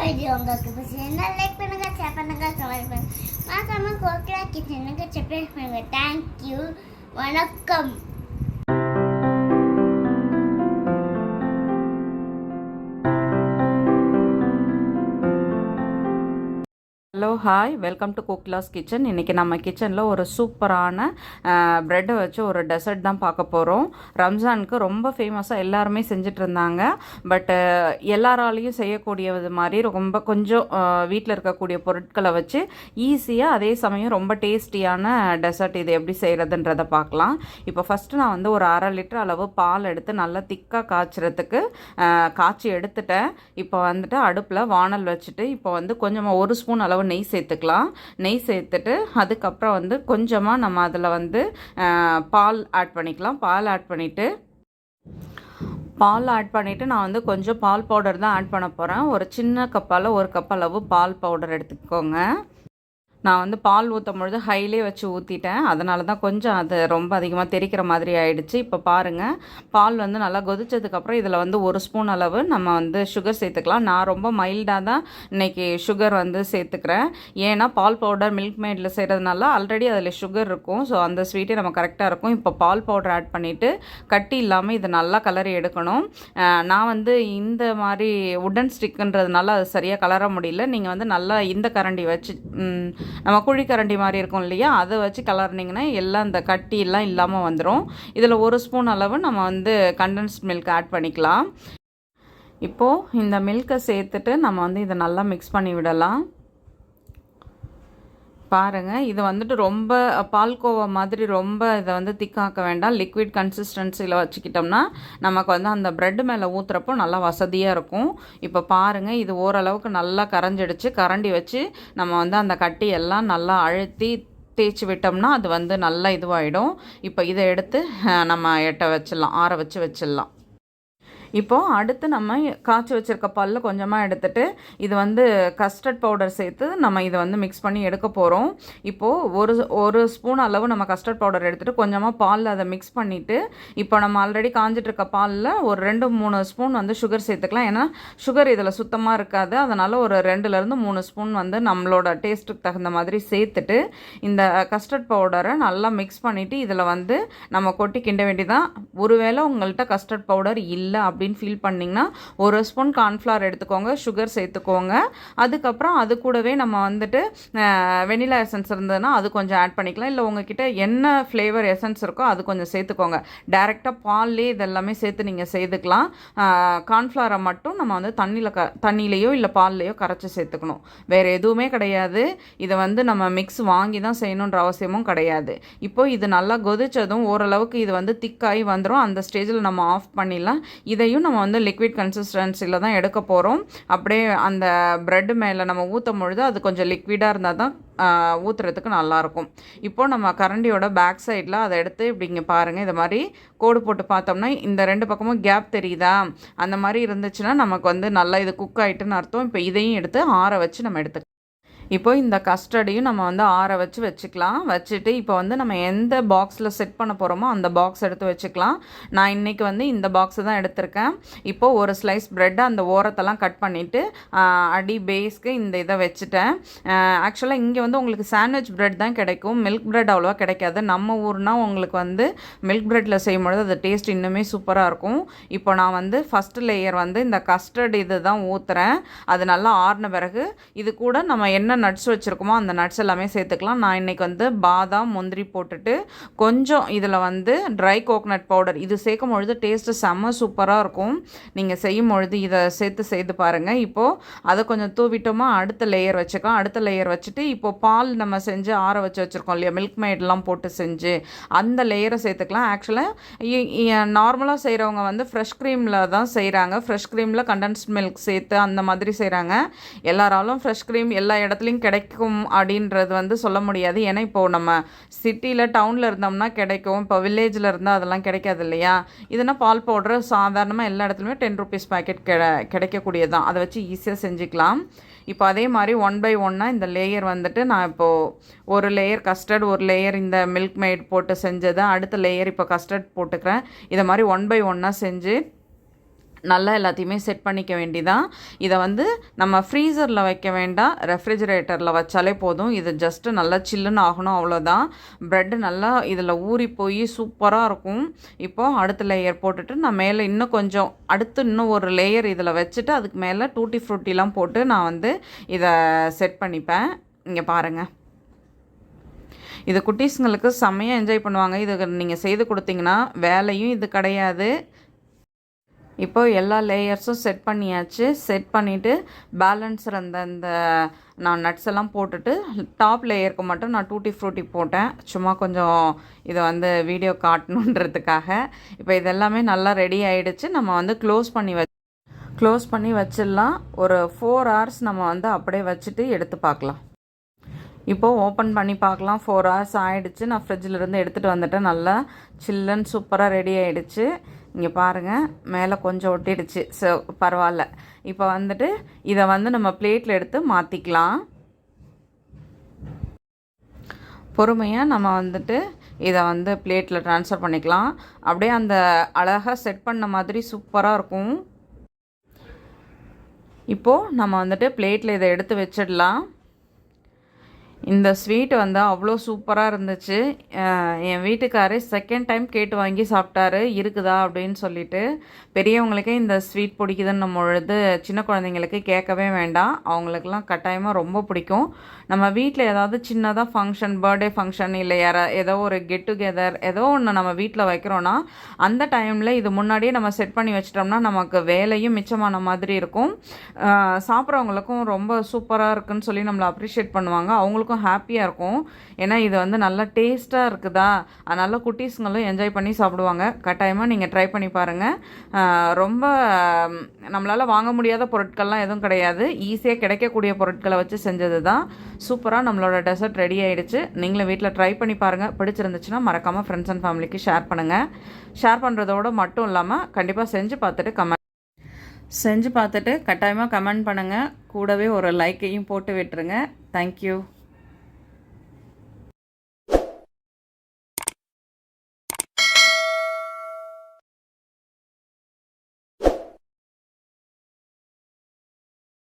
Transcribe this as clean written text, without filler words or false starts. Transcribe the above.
Video உங்களுக்கு பிடிச்சிருந்தா like பண்ணுங்க, ஷேர் பண்ணுங்க, கமெண்ட் பண்ணுங்க. மறக்காம கோகிலா கிச்சனுக்கு சப்ஸ்கிரைப் பண்ணுங்க. தேங்க்யூ, வணக்கம். Hello hi, welcome to Kokila's kitchen. இன்றைக்கி நம்ம கிச்சனில் ஒரு சூப்பரான ப்ரெட்டை வச்சு ஒரு டெசர்ட் தான் பார்க்க போகிறோம். ரம்ஜானுக்கு ரொம்ப ஃபேமஸாக எல்லாருமே செஞ்சுட்டு இருந்தாங்க. பட்டு எல்லாராலையும் செய்யக்கூடியது மாதிரி ரொம்ப கொஞ்சம் வீட்டில் இருக்கக்கூடிய பொருட்களை வச்சு ஈஸியாக அதே சமயம் ரொம்ப டேஸ்டியான டெசர்ட் இது எப்படி செய்கிறதுன்றதை பார்க்கலாம். இப்போ ஃபஸ்ட்டு நான் வந்து ஒரு 1/2 லிட்டர் அளவு பால் எடுத்து நல்லா திக்காக காய்ச்சறதுக்கு காய்ச்சி எடுத்துட்டேன். இப்போ வந்துட்டு அடுப்பில் வானல் வச்சுட்டு இப்போ வந்து கொஞ்சமாக 1 ஸ்பூன் அளவு நெய் சேர்த்துக்கலாம். நெய் சேர்த்துட்டு அதுக்கப்புறம் வந்து கொஞ்சமாக நம்ம அதில் வந்து பால் ஆட் பண்ணிக்கலாம். பால் ஆட் பண்ணிவிட்டு நான் வந்து கொஞ்சம் பால் பவுடர் தான் ஆட் பண்ண போகிறேன். ஒரு சின்ன கப்பால் 1 கப் அளவு பால் பவுடர் எடுத்துக்கோங்க. நான் வந்து பால் ஊற்றும் பொழுது ஹைலே வச்சு ஊற்றிட்டேன். அதனால தான் கொஞ்சம் அது ரொம்ப அதிகமாக தெரிக்கிற மாதிரி ஆகிடுச்சு. இப்போ பாருங்கள், பால் வந்து நல்லா கொதிச்சதுக்கப்புறம் இதில் வந்து 1 ஸ்பூன் அளவு நம்ம வந்து சுகர் சேர்த்துக்கலாம். நான் ரொம்ப மைல்டாக தான் இன்றைக்கி சுகர் வந்து சேர்த்துக்கிறேன். ஏன்னா பால் பவுடர் மில்க் மேடில் செய்கிறதுனால ஆல்ரெடி அதில் சுகர் இருக்கும். ஸோ அந்த ஸ்வீட்டே நம்ம கரெக்டாக இருக்கும். இப்போ பால் பவுடர் ஆட் பண்ணிவிட்டு கட்டி இல்லாமல் இது நல்லா கலரி எடுக்கணும். நான் வந்து இந்த மாதிரி உடன் ஸ்டிக்குன்றதுனால அது சரியாக கலர முடியல. நீங்கள் வந்து நல்லா இந்த கரண்டி வச்சு நம்ம குழிக்கரண்டி மாதிரி இருக்கும் இல்லையா, அதை வச்சு கலர்னிங்கன்னா எல்லாம் இந்த கட்டி எல்லாம் இல்லாமல் வந்துடும். இதில் 1 ஸ்பூன் அளவு நம்ம வந்து கண்டென்ஸ்ட் மில்க் ஆட் பண்ணிக்கலாம். இப்போது இந்த மில்கை சேர்த்துட்டு நம்ம வந்து இதை நல்லா மிக்ஸ் பண்ணி விடலாம். பாருங்கள், இது வந்துட்டு ரொம்ப பால்கோவா மாதிரி ரொம்ப இதை வந்து திக்காக்க வேண்டாம். லிக்விட் கன்சிஸ்டன்சியில் வச்சுக்கிட்டோம்னா நமக்கு வந்து அந்த ப்ரெட்டு மேலே ஊற்றுறப்போ நல்லா வசதியாக இருக்கும். இப்போ பாருங்கள், இது ஓரளவுக்கு நல்லா கரைஞ்சிடுச்சு. கரண்டி வச்சு நம்ம வந்து அந்த கட்டி எல்லாம் நல்லா அழுத்தி தேய்ச்சி விட்டோம்னா அது வந்து நல்லா இதுவாகிடும். இப்போ இதை எடுத்து நம்ம ஆற வச்சு வச்சிடலாம். இப்போது அடுத்து நம்ம காய்ச்சி வச்சுருக்க பாலில் கொஞ்சமாக எடுத்துகிட்டு இது வந்து கஸ்டர்ட் பவுடர் சேர்த்து நம்ம இதை வந்து மிக்ஸ் பண்ணி எடுக்க போகிறோம். இப்போது ஒரு ஸ்பூன் அளவு நம்ம கஸ்டர்ட் பவுடர் எடுத்துகிட்டு கொஞ்சமாக பாலில் அதை மிக்ஸ் பண்ணிவிட்டு இப்போ நம்ம ஆல்ரெடி காஞ்சிட்ருக்க பாலில் ஒரு 2-3 ஸ்பூன் வந்து சுகர் சேர்த்துக்கலாம். ஏன்னா சுகர் இதில் சுத்தமாக இருக்காது. அதனால் ஒரு 2-3 ஸ்பூன் வந்து நம்மளோட டேஸ்ட்டுக்கு தகுந்த மாதிரி சேர்த்துட்டு இந்த கஸ்டர்ட் பவுடரை நல்லா மிக்ஸ் பண்ணிவிட்டு இதில் வந்து நம்ம கொட்டி கிண்ட வேண்டியதான். ஒருவேளை உங்கள்கிட்ட கஸ்டர்ட் பவுடர் இல்லை அப்படின்னு ஃபீல் பண்ணிங்கன்னா 1 ஸ்பூன் கார்ன்ஃப்ளவர் எடுத்துக்கோங்க, சுகர் சேர்த்துக்கோங்க. அதுக்கப்புறம் அது கூடவே நம்ம வந்துட்டு வெனிலா எசன்ஸ் இருந்ததுன்னா அது கொஞ்சம் ஆட் பண்ணிக்கலாம். இல்லை உங்ககிட்ட என்ன ஃப்ளேவர் எசன்ஸ் இருக்கோ அது கொஞ்சம் சேர்த்துக்கோங்க. டைரெக்டாக பால்லே இதெல்லாமே சேர்த்து நீங்கள் செய்துக்கலாம். கார்ன்ஃப்ளவரை மட்டும் நம்ம வந்து தண்ணியிலையோ இல்லை பால்லையோ கரைச்சி சேர்த்துக்கணும். வேறு எதுவுமே கிடையாது. இதை வந்து நம்ம மிக்ஸ் வாங்கி தான் செய்யணுன்ற அவசியமும் கிடையாது. இப்போது இது நல்லா கொதிச்சதும் ஓரளவுக்கு இது வந்து திக்காகி வந்துடும். அந்த ஸ்டேஜில் நம்ம ஆஃப் பண்ணிடலாம். இதையும் நம்ம வந்து லிக்விட் கன்சிஸ்டன்சியில் தான் எடுக்க போகிறோம். அப்படியே அந்த ப்ரெட்டு மேலே நம்ம ஊற்றும் பொழுது அது கொஞ்சம் லிக்விடாக இருந்தால் தான் ஊற்றுறதுக்கு நல்லாயிருக்கும். இப்போது நம்ம கரண்டியோட பேக் சைடில் அதை எடுத்து இப்படி இங்கே பாருங்கள், இது மாதிரி கோடு போட்டு பார்த்தோம்னா இந்த 2 பக்கமும் கேப் தெரியுதா, அந்த மாதிரி இருந்துச்சுன்னா நமக்கு வந்து நல்லா இது குக் ஆகிட்டுன்னு அர்த்தம். இப்போ இதையும் எடுத்து ஆற வச்சு நம்ம எடுத்துக்கலாம். இப்போ இந்த கஸ்டர்டையும் நம்ம வந்து ஆற வச்சுக்கலாம். வச்சுட்டு இப்போ வந்து நம்ம எந்த பாக்ஸில் செட் பண்ண போகிறோமோ அந்த பாக்ஸ் எடுத்து வச்சுக்கலாம். நான் இன்றைக்கி வந்து இந்த பாக்ஸை தான் எடுத்திருக்கேன். இப்போது ஒரு ஸ்லைஸ் ப்ரெட்டை அந்த ஓரத்தெல்லாம் கட் பண்ணிவிட்டு அடி பேஸ்க்கு இந்த இதை வச்சுட்டேன். ஆக்சுவலாக இங்கே வந்து உங்களுக்கு சாண்ட்விச் ப்ரெட் தான் கிடைக்கும், மில்க் ப்ரெட் அவ்வளோவா கிடைக்காது. நம்ம ஊர்னால் உங்களுக்கு வந்து மில்க் ப்ரெட்டில் செய்யும்பொழுது அது டேஸ்ட் இன்னுமே சூப்பராக இருக்கும். இப்போ நான் வந்து ஃபஸ்ட்டு லேயர் வந்து இந்த கஸ்டர்ட் இது தான் ஊற்றுறேன். அது நல்லா ஆறின பிறகு இது கூட நம்ம என்ன நட்ஸ் வச்சுருக்கோமோ அந்த நட்ஸ் எல்லாமே சேர்த்துக்கலாம். நான் இன்றைக்கி வந்து பாதாம் முந்திரி போட்டுட்டு கொஞ்சம் இதில் வந்து ட்ரை கோகனட் பவுடர் இது சேர்க்கும் பொழுது டேஸ்ட்டு செம்ம சூப்பராக இருக்கும். நீங்கள் செய்யும் பொழுது இதை செய்து பாருங்கள். இப்போது அதை கொஞ்சம் தூவிட்டோமா அடுத்த லேயர் வச்சுக்கலாம். அடுத்த லேயர் வச்சுட்டு இப்போது பால் நம்ம செஞ்சு ஆற வச்சுருக்கோம் இல்லையா, மில்க் மேட்லாம் போட்டு செஞ்சு அந்த லேயரை சேர்த்துக்கலாம். ஆக்சுவலாக நார்மலாக செய்கிறவங்க வந்து ஃப்ரெஷ் க்ரீமில் தான் செய்கிறாங்க. ஃப்ரெஷ் க்ரீமில் கண்டென்ஸ்ட் மில்க் சேர்த்து அந்த மாதிரி செய்கிறாங்க. எல்லாராலும் ஃப்ரெஷ் க்ரீம் எல்லா இடத்துலையும் கிடைக்கும் அப்படின்றது வந்து சொல்ல முடியாது. ஏன்னா இப்போது நம்ம சிட்டியில் டவுனில் இருந்தோம்னா கிடைக்கும், இப்போ வில்லேஜில் இருந்தால் அதெல்லாம் கிடைக்காது இல்லையா. இதுனா பால் பவுடர் சாதாரணமாக எல்லா இடத்துலையுமே 10 ருபீஸ் பாக்கெட் கிடைக்கக்கூடியதான். அதை வச்சு ஈஸியாக செஞ்சுக்கலாம். இப்போ அதே மாதிரி 1 by 1 இந்த லேயர் வந்துட்டு நான் இப்போது ஒரு லேயர் கஸ்டர்ட், ஒரு லேயர் இந்த மில்க் மேட் போட்டு செஞ்சது, அடுத்த லேயர் இப்போ கஸ்டர்ட் போட்டுக்கிறேன். இதை மாதிரி 1 by 1 செஞ்சு நல்லா எல்லாத்தையுமே செட் பண்ணிக்க வேண்டிதான். இதை வந்து நம்ம ஃப்ரீசரில் வைக்க வேண்டாம், ரெஃப்ரிஜரேட்டரில் வச்சாலே போதும். இது ஜஸ்ட்டு நல்லா சில்லுன்னு ஆகணும், அவ்வளோதான். ப்ரெட்டு நல்லா இதில் ஊறி போய் சூப்பராக இருக்கும். இப்போது அடுத்த லேயர் போட்டுட்டு நான் மேலே இன்னும் கொஞ்சம் இன்னும் ஒரு லேயர் இதில் வச்சுட்டு அதுக்கு மேலே டூட்டி ஃப்ரூட்டிலாம் போட்டு நான் வந்து இதை செட் பண்ணிப்பேன். இங்கே பாருங்கள், இது குட்டீஸுங்களுக்கு செம்மையாக என்ஜாய் பண்ணுவாங்க. இது நீங்கள் செய்து கொடுத்தீங்கன்னா வேலையும் இது கிடையாது. இப்போது எல்லா லேயர்ஸும் செட் பண்ணியாச்சு. செட் பண்ணிவிட்டு பேலன்ஸ் அந்த நான் நட்ஸ் எல்லாம் போட்டுட்டு டாப் லேயருக்கு மட்டும் நான் டூட்டி ஃப்ரூட்டி போட்டேன், சும்மா கொஞ்சம் இதை வந்து வீடியோ காட்டணுன்றதுக்காக. இப்போ இதெல்லாமே நல்லா ரெடி ஆகிடுச்சு. நம்ம வந்து க்ளோஸ் பண்ணி வச்சிடலாம். ஒரு 4 hours நம்ம வந்து அப்படியே வச்சுட்டு எடுத்து பார்க்கலாம். இப்போது ஓப்பன் பண்ணி பார்க்கலாம். 4 hours ஆகிடுச்சு. நான் ஃப்ரிட்ஜிலேருந்து எடுத்துகிட்டு வந்துட்டேன். நல்லா சில்லுன்னு சூப்பராக ரெடி ஆகிடுச்சு. இங்கே பாருங்கள், மேலே கொஞ்சம் ஒட்டிடுச்சு. ஸோ பரவாயில்ல. இப்போ வந்துட்டு இதை வந்து நம்ம பிளேட்டில் எடுத்து மாற்றிக்கலாம். பொறுமையாக நம்ம வந்துட்டு இதை வந்து பிளேட்டில் ட்ரான்ஸ்ஃபர் பண்ணிக்கலாம். அப்படியே அந்த அழகாக செட் பண்ண மாதிரி சூப்பராக இருக்கும். இப்போது நம்ம வந்துட்டு பிளேட்டில் இதை எடுத்து வச்சிடலாம். இந்த ஸ்வீட் வந்து அவ்வளோ சூப்பராக இருந்துச்சு. என் வீட்டுக்காரே செகண்ட் டைம் கேட்டு வாங்கி சாப்பிட்டாரு, இருக்குதா அப்படின்னு சொல்லிட்டு. பெரியவங்களுக்கே இந்த ஸ்வீட் பிடிக்குதுன்னும் பொழுது சின்ன குழந்தைங்களுக்கு கேட்கவே வேண்டாம், அவங்களுக்கெல்லாம் கட்டாயமாக ரொம்ப பிடிக்கும். நம்ம வீட்டில் ஏதாவது சின்னதாக ஃபங்க்ஷன், பர்த்டே ஃபங்க்ஷன், இல்லை ஏதோ ஒரு கெட் டுகெதர் ஏதோ ஒன்று நம்ம வீட்டில் வைக்கிறோன்னா அந்த டைமில் இது முன்னாடியே நம்ம செட் பண்ணி வச்சிட்டோம்னா நமக்கு வேலையும் மிச்சமான மாதிரி இருக்கும். சாப்பிட்றவங்களுக்கும் ரொம்ப சூப்பராக இருக்குன்னு சொல்லி நம்மளை அப்ரிஷியேட் பண்ணுவாங்க. அவங்களுக்கும் ஹாப்பியாக இருக்கும். ஏன்னா இது வந்து நல்லா டேஸ்ட்டாக இருக்குதா, அதனால் குட்டீஸுங்களும் என்ஜாய் பண்ணி சாப்பிடுவாங்க. கட்டாயமாக நீங்கள் ட்ரை பண்ணி பாருங்கள். ரொம்ப நம்மளால் வாங்க முடியாத பொருட்கள்லாம் எதுவும் கிடையாது, ஈஸியாக கிடைக்கக்கூடிய பொருட்களை வச்சு செஞ்சது தான். சூப்பராக நம்மளோட டெசர்ட் ரெடி ஆகிடுச்சு. நீங்களும் வீட்டில் ட்ரை பண்ணி பாருங்கள். பிடிச்சிருந்துச்சுன்னா மறக்காமல் ஃப்ரெண்ட்ஸ் அண்ட் ஃபேமிலிக்கு ஷேர் பண்ணுங்கள். ஷேர் பண்ணுறதோடு மட்டும் இல்லாமல் கண்டிப்பாக செஞ்சு பார்த்துட்டு கட்டாயமாக கமெண்ட் பண்ணுங்கள். கூடவே ஒரு லைக்கையும் போட்டு விட்டுருங்க. தேங்க்யூ.